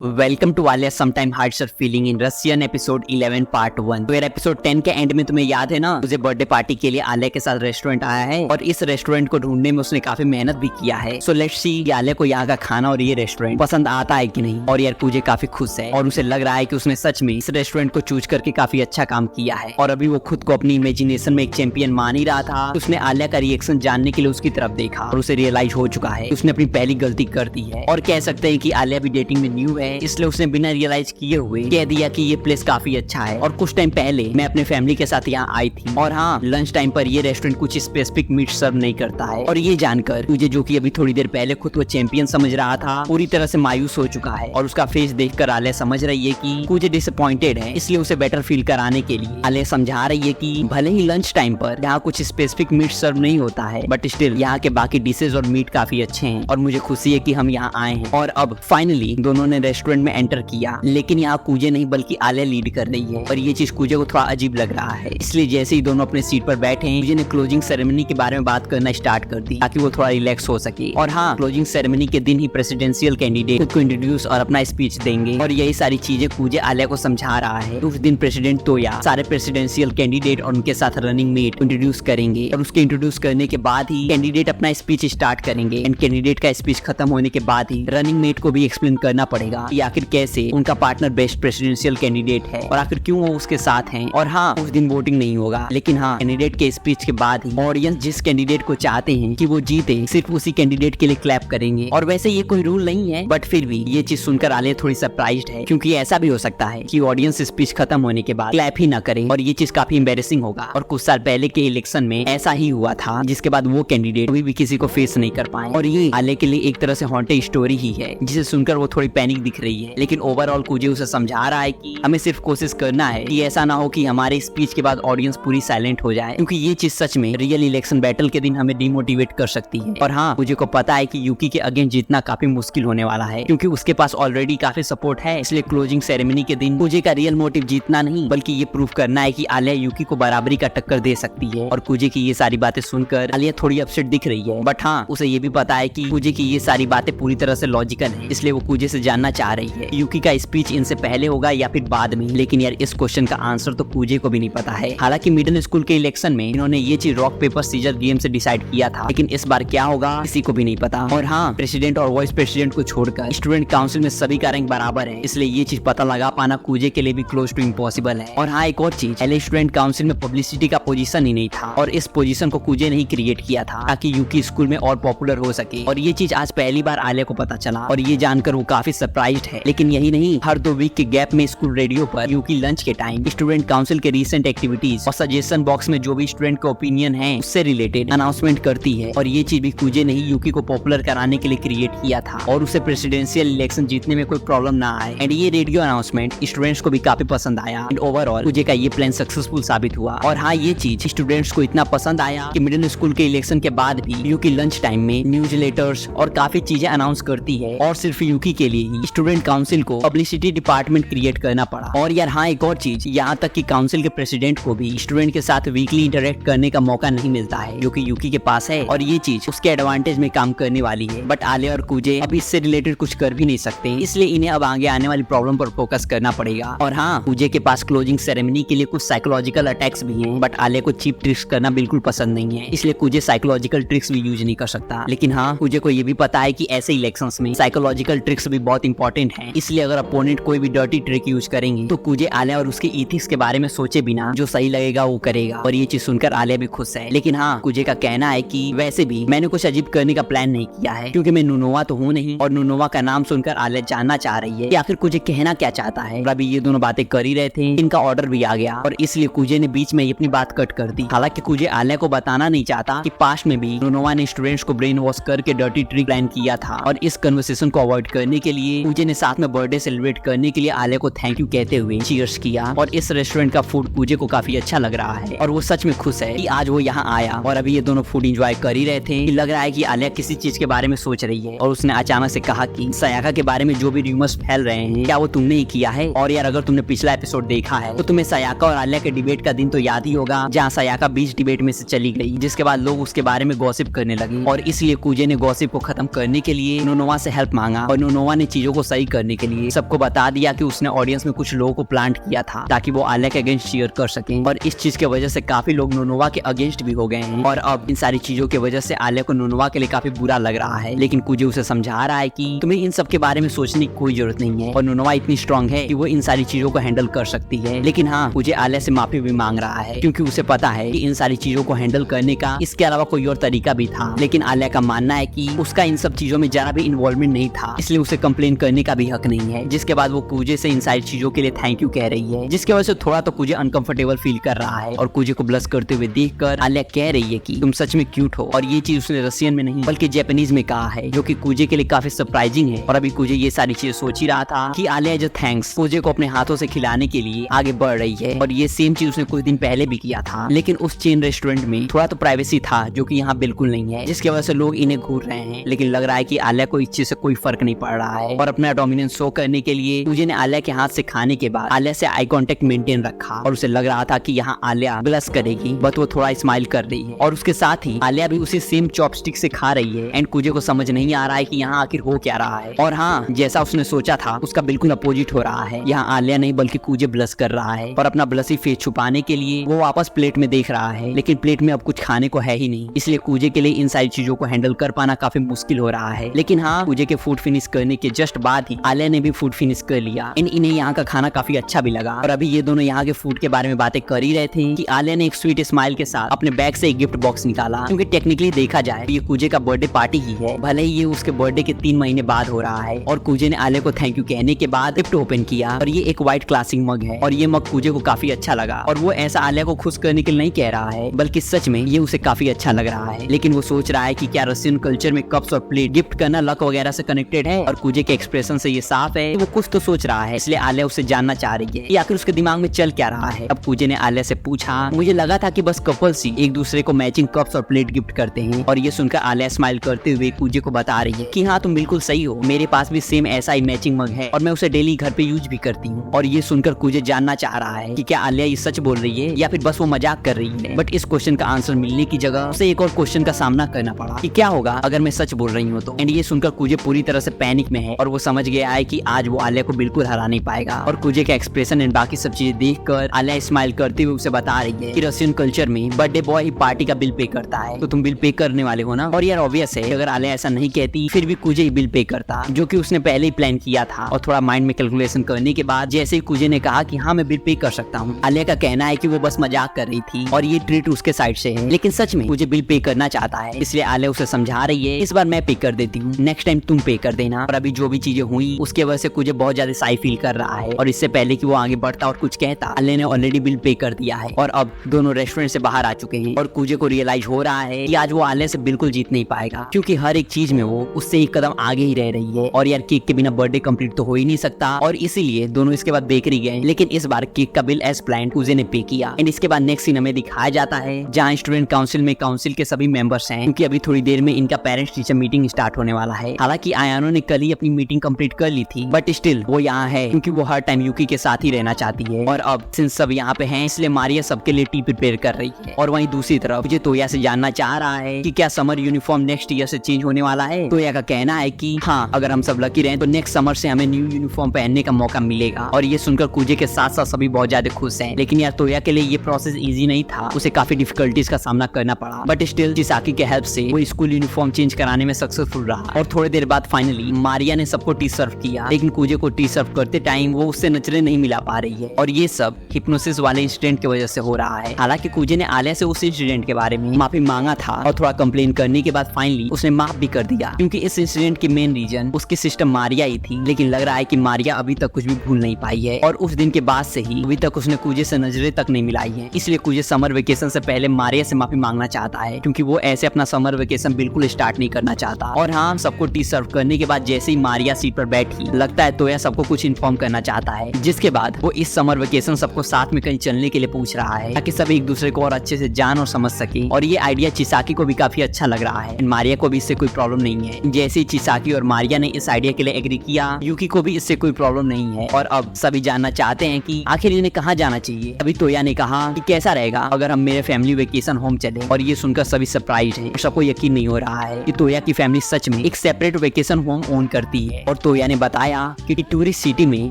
Welcome to Aliya sometime hearts are feeling in Russian episode 11 part 1। तो यार episode 10 के and में तुम्हें याद है ना, मुझे बर्थडे पार्टी के लिए आलिया के साथ रेस्टोरेंट आया है और इस रेस्टोरेंट को ढूंढने में उसने काफी मेहनत भी किया है। सो लेट्स सी कि आलिया को यहाँ का खाना और ये रेस्टोरेंट पसंद आता है कि नहीं। और यार पूजे काफी खुश है और उसे लग रहा है कि उसने सच में इस रेस्टोरेंट को चूज करके काफी अच्छा काम किया है। और अभी वो खुद को अपनी इमेजिनेशन में एक चैंपियन मान ही रहा था। उसने आलिया का रिएक्शन जानने के लिए उसकी तरफ देखा और उसे रियलाइज हो चुका है उसने अपनी पहली गलती कर दी है। और कह सकते हैं कि आलिया भी डेटिंग में न्यू है, इसलिए उसने बिना रियलाइज किए हुए कह दिया कि ये प्लेस काफी अच्छा है। और कुछ टाइम पहले मैं अपने फैमिली के साथ यहाँ आई थी और हाँ, लंच टाइम पर ये रेस्टोरेंट कुछ स्पेसिफिक मीट सर्व नहीं करता है। और ये जानकर मुझे, जो कि अभी थोड़ी देर पहले खुद को चैंपियन समझ रहा था, पूरी तरह से मायूस हो चुका है। और उसका फेस देखकर आलिया समझ रही है कि मुझे डिसअपॉइंटेड है, इसलिए उसे बेटर फील कराने के लिए आलिया समझा रही है कि भले ही लंच टाइम पर यहाँ कुछ स्पेसिफिक मीट सर्व नहीं होता है, बट स्टिल यहाँ के बाकी डिशेज और मीट काफी अच्छे हैं और मुझे खुशी है कि हम यहाँ आए हैं। और अब फाइनली दोनों ने रेस्टोरेंट में एंटर किया, लेकिन यहाँ कूजे नहीं बल्कि आलिया लीड कर रही है। और ये चीज कूजे को थोड़ा अजीब लग रहा है, इसलिए जैसे ही दोनों अपने सीट पर बैठे हैं, कूजे ने क्लोजिंग सेरेमनी के बारे में बात करना स्टार्ट कर दी ताकि वो थोड़ा रिलैक्स हो सके। और हाँ, क्लोजिंग सेरेमनी के दिन ही प्रेसिडेंशियल कैंडिडेट खुद को इंट्रोड्यूस और अपना स्पीच देंगे। और यही सारी चीजें कूजे आलिया को समझा रहा है। उस दिन प्रेसिडेंट तोया सारे प्रेसिडेंशियल कैंडिडेट और उनके साथ रनिंग मेट इंट्रोड्यूस करेंगे और उसके इंट्रोड्यूस करने के बाद ही कैंडिडेट अपना स्पीच स्टार्ट करेंगे। एंड कैंडिडेट का स्पीच खत्म होने के बाद ही रनिंग मेट को भी एक्सप्लेन करना पड़ेगा कि आखिर कैसे उनका पार्टनर बेस्ट प्रेसिडेंशियल कैंडिडेट है और आखिर क्यों वो उसके साथ हैं। और हाँ, उस दिन वोटिंग नहीं होगा, लेकिन हाँ, कैंडिडेट के स्पीच के बाद ही ऑडियंस जिस कैंडिडेट को चाहते हैं कि वो जीते, सिर्फ उसी कैंडिडेट के लिए क्लैप करेंगे। और वैसे ये कोई रूल नहीं है, बट फिर भी ये चीज सुनकर आलिया थोड़ी सरप्राइज्ड है, क्योंकि ऐसा भी हो सकता है कि ऑडियंस स्पीच खत्म होने के बाद क्लैप ही ना करे और ये चीज काफी एम्बैरेसिंग होगा। और कुछ साल पहले के इलेक्शन में ऐसा ही हुआ था, जिसके बाद वो कैंडिडेट अभी भी किसी को फेस नहीं कर पाए। और ये आलिया के लिए एक तरह से हॉन्टेड स्टोरी ही है, जिसे सुनकर वो थोड़ी पैनिक दिख रही है। लेकिन ओवरऑल कुजे उसे समझा रहा है कि हमें सिर्फ कोशिश करना है कि ऐसा ना हो कि हमारे स्पीच के बाद ऑडियंस पूरी साइलेंट हो जाए, क्योंकि ये चीज सच में रियल इलेक्शन बैटल के दिन हमें डिमोटिवेट कर सकती है। और हाँ, मुझे को पता है कि यूकी के अगेंस्ट जीतना काफी मुश्किल होने वाला है, क्योंकि उसके पास ऑलरेडी काफी सपोर्ट है। इसलिए क्लोजिंग सेरेमनी के दिन कुजे का रियल मोटिव जीतना नहीं, बल्कि ये प्रूव करना है कि आलिया यूकी को बराबरी का टक्कर दे सकती है। और कुजे की ये सारी बातें सुनकर आलिया थोड़ी अपसेट दिख रही है, बट हाँ, उसे ये भी पता है कि कुजे की ये सारी बातें पूरी तरह से लॉजिकल है, इसलिए वो कुजे से जानना चाह रही है यूकी का स्पीच इनसे पहले होगा या फिर बाद में। लेकिन यार, इस क्वेश्चन का आंसर तो कूजे को भी नहीं पता है। हालांकि मिडिल स्कूल के इलेक्शन में इन्होंने ये चीज रॉक पेपर सीजर गेम से डिसाइड किया था, लेकिन इस बार क्या होगा किसी को भी नहीं पता। और हाँ, प्रेसिडेंट और वाइस प्रेसिडेंट को छोड़कर स्टूडेंट काउंसिल में सभी का रैंक बराबर है, इसलिए ये चीज पता लगा पाना कूजे के लिए भी क्लोज टू इम्पॉसिबल है। और हाँ, एक और चीज, पहले स्टूडेंट काउंसिल में पब्लिसिटी का पोजीशन ही नहीं था और इस पोजीशन को कूजे ने ही क्रिएट किया था ताकि यूकी स्कूल में और पॉपुलर हो सके। और ये चीज आज पहली बार आलिया को पता चला और ये जानकर वो काफी सरप्राइज्ड है। लेकिन यही नहीं, हर 2 वीक के गैप में स्कूल रेडियो पर यूकी लंच के टाइम स्टूडेंट काउंसिल के रीसेंट एक्टिविटीज और सजेशन बॉक्स में जो भी स्टूडेंट का ओपिनियन है उससे रिलेटेड अनाउंसमेंट करती है। और ये चीज भी कूजे ने ही यूकी को पॉपुलर कराने के लिए क्रिएट किया था और उसे प्रेसिडेंशियल इलेक्शन जीतने में कोई प्रॉब्लम ना आए। एंड ये रेडियो अनाउंसमेंट स्टूडेंट्स को भी काफी पसंद आया एंड ओवरऑल कूजे का ये प्लान सक्सेसफुल साबित हुआ। और हाँ, ये चीज स्टूडेंट्स को इतना पसंद आया कि मिडिल स्कूल के इलेक्शन के बाद भी यूकी लंच टाइम में न्यूज लेटर्स और काफी चीजें अनाउंस करती है। और सिर्फ यूकी के लिए ही स्टूडेंट काउंसिल को पब्लिसिटी डिपार्टमेंट क्रिएट करना पड़ा। और यार हाँ, एक और चीज, यहाँ तक कि काउंसिल के प्रेसिडेंट को भी स्टूडेंट के साथ वीकली इंटरेक्ट करने का मौका नहीं मिलता है, जो कि यूकी के पास है। और ये चीज उसके एडवांटेज में काम करने वाली है। बट आलिया और कूजे अब इससे रिलेटेड कुछ कर भी नहीं सकते, इसलिए इन्हें अब आगे आने वाली प्रॉब्लम पर फोकस करना पड़ेगा। और हाँ, कूजे के पास क्लोजिंग सेरेमनी के लिए कुछ साइकोलॉजिकल अटैक्स भी हैं, बट आलिया को चीप ट्रिक्स करना बिल्कुल पसंद नहीं है, इसलिए कूजे साइकोलॉजिकल ट्रिक्स भी यूज नहीं कर सकता। लेकिन हाँ, कूजे को ये भी पता है कि ऐसे इलेक्शंस में साइकोलॉजिकल ट्रिक्स भी बहुत इंपॉर्टेंट है, इसलिए अगर अपोनेंट कोई भी डर्टी ट्रिक यूज करेंगे तो कूजे आलिया और उसके इथिक्स के बारे में सोचे बिना जो सही लगेगा वो करेगा। और ये चीज सुनकर आलिया भी खुश है। लेकिन हाँ, कूजे का कहना है कि वैसे भी मैंने कुछ अजीब करने का प्लान नहीं किया है, क्योंकि मैं नुनोवा तो हूँ नहीं। और नुनोवा का नाम सुनकर आलिया जानना चाह रही है कि आखिर कूजे कहना क्या चाहता है। अभी ये दोनों बातें कर ही रहे थे, इनका ऑर्डर भी आ गया और इसलिए कूजे ने बीच में अपनी बात कट कर दी। हालांकि कूजे आलिया को बताना नहीं चाहता कि पास्ट में भी नुनोवा ने स्टूडेंट्स को ब्रेन वॉश करके डर्टी ट्रिक प्लान किया था। और इस कन्वर्सेशन को अवॉइड करने के लिए कूजे ने साथ में बर्थडे सेलिब्रेट करने के लिए आलिया को थैंक यू कहते हुए चीयर्स किया। और इस रेस्टोरेंट का फूड कूजे को काफी अच्छा लग रहा है और वो सच में खुश है कि आज वो यहाँ आया। और अभी ये दोनों फूड एंजॉय कर ही रहे थे कि लग रहा है कि आलिया किसी चीज के बारे में सोच रही है। और उसने अचानक से कहा कि सयाका के बारे में जो भी रूमर्स फैल रहे हैं, क्या वो तुमने ही किया है? और यार, अगर तुमने पिछला एपिसोड देखा है तो तुम्हें सयाका और आलिया के डिबेट का दिन तो याद ही होगा, जहाँ सयाका बीच डिबेट में से चली गई, जिसके बाद लोग उसके बारे में गॉसिप करने लगे। और इसलिए कूजे ने गॉसिप को खत्म करने के लिए नुनोवा से हेल्प मांगा और नुनोवा ने चीजों को सही करने के लिए सबको बता दिया कि उसने ऑडियंस में कुछ लोगों को प्लांट किया था ताकि वो आलिया के अगेंस्ट चीयर कर सकें, और इस चीज की वजह से काफी लोग नोनोवा के अगेंस्ट भी हो गए हैं। और अब इन सारी चीजों की वजह से आलिया को नोनोवा के लिए काफी बुरा लग रहा है, लेकिन कुजे उसे समझा रहा है कि तुम्हें इन सब के बारे में सोचने की कोई जरूरत नहीं है और नोनोवा इतनी स्ट्रांग है कि वो इन सारी चीजों को हैंडल कर सकती है। लेकिन हाँ, कुजे आलिया से माफी भी मांग रहा है क्योंकि उसे पता है कि इन सारी चीजों को हैंडल करने का इसके अलावा कोई और तरीका भी था, लेकिन आलिया का मानना है कि उसका इन सब चीजों में जरा भी इन्वॉल्वमेंट नहीं था, इसलिए उसे कंप्लेन करने का भी हक नहीं है। जिसके बाद वो कुजे से इन सारी चीजों के लिए थैंक यू कह रही है, जिसकी वजह से थोड़ा तो कुजे अनकंफर्टेबल फील कर रहा है। और कुजे को ब्लश करते हुए देखकर आलिया कह रही है कि तुम सच में क्यूट हो, और ये चीज उसने रशियन में नहीं बल्कि जापानीज में कहा है, जो कि कुजे के लिए काफी सरप्राइजिंग है। और अभी कुजे ये सारी चीजें सोच ही रहा था कि आलिया जो थैंक्स कुजे को अपने हाथों से खिलाने के लिए आगे बढ़ रही है, और ये सेम चीज उसने कुछ दिन पहले भी किया था, लेकिन उस चेन रेस्टोरेंट में थोड़ा तो प्राइवेसी था जो कि यहाँ बिल्कुल नहीं है, जिसकी वजह से लोग इन्हें घूर रहे हैं। लेकिन लग रहा है कि आलिया को इस चीज से कोई फर्क नहीं पड़ रहा है, और अपना डोमिनेंस शो करने के लिए कुजे ने आलिया के हाथ से खाने के बाद आलिया से आई कांटेक्ट मेंटेन रखा, और उसे लग रहा था कि यहाँ आलिया ब्लश करेगी, बट वो थोड़ा स्माइल कर रही है। और उसके साथ ही आलिया भी उसी सेम चॉपस्टिक से खा रही है, एंड कुजे को समझ नहीं आ रहा है कि यहाँ आखिर हो क्या रहा है। और हाँ, जैसा उसने सोचा था उसका बिल्कुल अपोजिट हो रहा है। यहाँ आलिया नहीं बल्कि कुजे ब्लश कर रहा है, और अपना ब्लशी फेस छुपाने के लिए वो वापस प्लेट में देख रहा है, लेकिन प्लेट में अब कुछ खाने को है ही नहीं, इसलिए कुजे के लिए इन सारी चीजों को हैंडल कर पाना काफी मुश्किल हो रहा है। लेकिन हाँ, कुजे के फूड फिनिश करने के जस्ट बाद ही आलिया ने भी फूड फिनिश कर लिया, इन्हें यहाँ का खाना काफी अच्छा भी लगा। और अभी ये दोनों यहाँ के फूड के बारे में बातें कर ही रहे थे कि आलिया ने एक स्वीट स्माइल के साथ अपने बैग से एक गिफ्ट बॉक्स निकाला, क्योंकि टेक्निकली देखा जाए ये कुजे का बर्थडे पार्टी ही है, भले ही ये उसके बर्थडे के 3 महीने बाद हो रहा है। और कुजे ने आलिया को थैंक यू कहने के बाद गिफ्ट ओपन किया, और ये एक व्हाइट क्लासिक मग है, और ये मग कुजे को काफी अच्छा लगा। और वो ऐसा आलिया को खुश करने के लिए नहीं कह रहा है, बल्कि सच में ये उसे काफी अच्छा लग रहा है। लेकिन वो सोच रहा है कि क्या रशियन कल्चर में कप्स और प्लेट गिफ्ट करना लक वगैरह से कनेक्टेड है, और कुजे के एक्सप्रेशन से ये साफ है वो कुछ तो सोच रहा है, इसलिए आलिया उससे जानना चाह रही है कि आखिर उसके दिमाग में चल क्या रहा है। अब कुजे ने आलिया से पूछा, मुझे लगा था कि बस कपल्स ही एक दूसरे को मैचिंग कप्स और प्लेट गिफ्ट करते हैं। और ये सुनकर आलिया स्माइल करते हुए कुजे को बता रही है कि हाँ, तुम बिल्कुल सही हो, मेरे पास भी सेम ऐसा ही मैचिंग मग है, और मैं उसे डेली घर पे यूज भी करती हूँ। और ये सुनकर कुजे जानना चाह रहा है कि क्या आलिया ये सच बोल रही है या फिर बस वो मजाक कर रही है। बट इस क्वेश्चन का आंसर मिलने की जगह उसे एक और क्वेश्चन का सामना करना पड़ा कि क्या होगा अगर मैं सच बोल रही हूँ तो। एंड ये सुनकर कुजे पूरी तरह से पैनिक में है, और वो समझ गया है कि आज वो आलिया को बिल्कुल हरा नहीं पाएगा। और कुजे का एक्सप्रेशन एंड बाकी सब चीजें देखकर आलिया स्माइल करते हुए उसे बता रही है कि रशियन कल्चर में बर्थडे बॉय ही पार्टी का बिल पे करता है, तो तुम बिल पे करने वाले हो ना। और यार ऑब्वियस है, अगर आलिया ऐसा नहीं कहती फिर भी कुजे ही बिल पे करता, जो कि उसने पहले ही प्लान किया था। और थोड़ा माइंड में कैलकुलेशन करने के बाद जैसे ही कुजे ने कहा कि हाँ मैं बिल पे कर सकता हूँ, आलिया का कहना है कि वो बस मजाक कर रही थी और ये ट्रीट उसके साइड से है, लेकिन सच में मुझे बिल पे करना चाहता है, इसलिए आलिया उसे समझा रही है इस बार मैं पे कर देती हूँ, नेक्स्ट टाइम तुम पे कर देना। और अभी जो भी चीजें हुई उसके वजह से कुजे बहुत ज्यादा साई फील कर रहा है, और इससे पहले कि वो आगे बढ़ता और कुछ कहता, आलिया ने ऑलरेडी बिल पे कर दिया है। और अब दोनों रेस्टोरेंट से बाहर आ चुके हैं, और कुजे को रियलाइज हो रहा है कि आज वो आलिया से बिल्कुल जीत नहीं पाएगा, क्योंकि हर एक चीज में वो उससे एक कदम आगे ही रह रही है। और यार केक के बिना बर्थडे कंप्लीट तो हो ही नहीं सकता, और इसीलिए दोनों इसके बाद बेकरी गए, लेकिन इस बार केक का बिल एज प्लान कुजे ने पे किया। एंड इसके बाद नेक्स्ट सीन हमें दिखाया जाता है जहाँ स्टूडेंट काउंसिल में काउंसिल के सभी मेंबर्स हैं, क्योंकि अभी थोड़ी देर में इनका पेरेंट्स टीचर मीटिंग स्टार्ट होने वाला है। हालांकि आयानो ने कल ही अपनी मीटिंग कंप्लीट कर ली थी, बट स्टिल वो यहाँ है क्योंकि वो हर टाइम यूकी के साथ ही रहना चाहती है। और अब सिंस सब यहाँ पे हैं, इसलिए मारिया सबके लिए टी प्रिपेयर कर रही है। और वहीं दूसरी तरफ मुझे तोया से जानना चाह रहा है कि क्या समर यूनिफॉर्म नेक्स्ट ईयर से चेंज होने वाला है। तोया का कहना है कि हाँ, अगर हम सब लकी रहे तो नेक्स्ट समर से हमें न्यू यूनिफॉर्म पहनने का मौका मिलेगा। और ये सुनकर कुजे के साथ साथ सभी बहुत ज्यादा खुश हैं। लेकिन यार तोया के लिए ये प्रोसेस इजी नहीं था, उसे काफी डिफिकल्टीज का सामना करना पड़ा, बट स्टिल चिसाकी के हेल्प से वो स्कूल यूनिफॉर्म चेंज कराने में सक्सेसफुल रहा। और थोड़ी देर बाद फाइनली मारिया ने सबको टी सर्व किया, लेकिन कुजे को टी सर्व करते टाइम वो उससे नजरें नहीं मिला पा रही है। और ये सब हिप्नोसिस वाले इंसिडेंट की वजह से हो रहा है। हालांकि कुजे ने आलिया से उस इंसिडेंट के बारे में माफी मांगा था, और थोड़ा कंप्लेन करने के बाद फाइनली उसने माफ भी कर दिया, क्योंकि इस इंसिडेंट की मेन रीजन उसकी सिस्टर मारिया ही थी। लेकिन लग रहा है कि मारिया अभी तक कुछ भी भूल नहीं पाई है, और उस दिन के बाद से ही अभी तक उसने कुजे से नजरें तक नहीं मिलाई है। इसलिए कुजे समर वेकेशन से पहले मारिया से माफी मांगना चाहता है, क्योंकि वो ऐसे अपना समर वेकेशन बिल्कुल स्टार्ट नहीं करना चाहता। और हाँ, सबको टी सर्व करने के बाद जैसे ही मारिया सीट पर बैठी, लगता है तोया सबको कुछ इन्फॉर्म करना चाहता है, जिसके बाद वो इस समर वेकेशन सबको साथ में कहीं चलने के लिए पूछ रहा है, ताकि सब एक दूसरे को और अच्छे से जान और समझ सके। और ये आइडिया चिसाकी को भी काफी अच्छा लग रहा है, मारिया को भी इससे कोई प्रॉब्लम नहीं है। जैसे ही चिसाकी और मारिया ने इस आइडिया के लिए एग्री किया, यूकी को भी इससे कोई प्रॉब्लम नहीं है। और अब सभी जानना चाहते हैं कि आखिर इन्हें कहाँ जाना चाहिए। अभी तोया ने कहा कि कैसा रहेगा अगर हम मेरे फैमिली वेकेशन होम चले, और ये सुनकर सभी सरप्राइज हैं। सबको यकीन नहीं हो रहा है कि तोया की फैमिली सच में एक सेपरेट वेकेशन होम ओन करती है। और तोया ने बताया कि टूरिस्ट सिटी में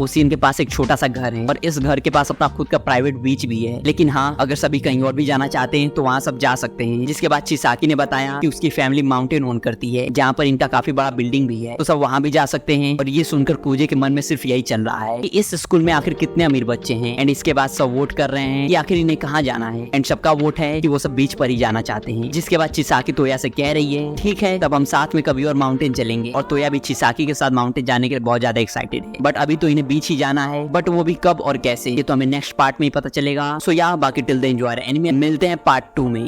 ओसियन के पास एक छोटा सा घर है और इस घर के पास अपना खुद का प्राइवेट बीच भी है, लेकिन हाँ अगर सभी कहीं और भी जाना चाहते हैं तो वहाँ सब जा सकते हैं। जिसके बाद चिसाकी ने बताया कि उसकी फैमिली माउंटेन ओन करती है जहाँ पर इनका काफी बड़ा बिल्डिंग भी है, तो सब वहाँ भी जा सकते हैं। और ये सुनकर कूजे के मन में सिर्फ यही चल रहा है कि इस स्कूल में आखिर कितने अमीर बच्चे हैं। एंड इसके बाद सब वोट कर रहे हैं कि आखिर इन्हें कहाँ जाना है। एंड सबका वोट है कि वो सब बीच पर ही जाना चाहते हैं। जिसके बाद चिसाकी तोया से कह रही है ठीक है तब हम साथ में कभी और माउंटेन चलेंगे। और तोया भी चिसाकी के साथ माउंटेन जाने के लिए बहुत ज्यादा एक्साइटेड है, बट अभी तो इन्हें बीच ही जाना है, बट वो भी कब और कैसे ये तो हमें नेक्स्ट पार्ट में ही पता चलेगा। सो या बाकी टिल द एंजॉय एनिमे, मिलते हैं पार्ट 2 में।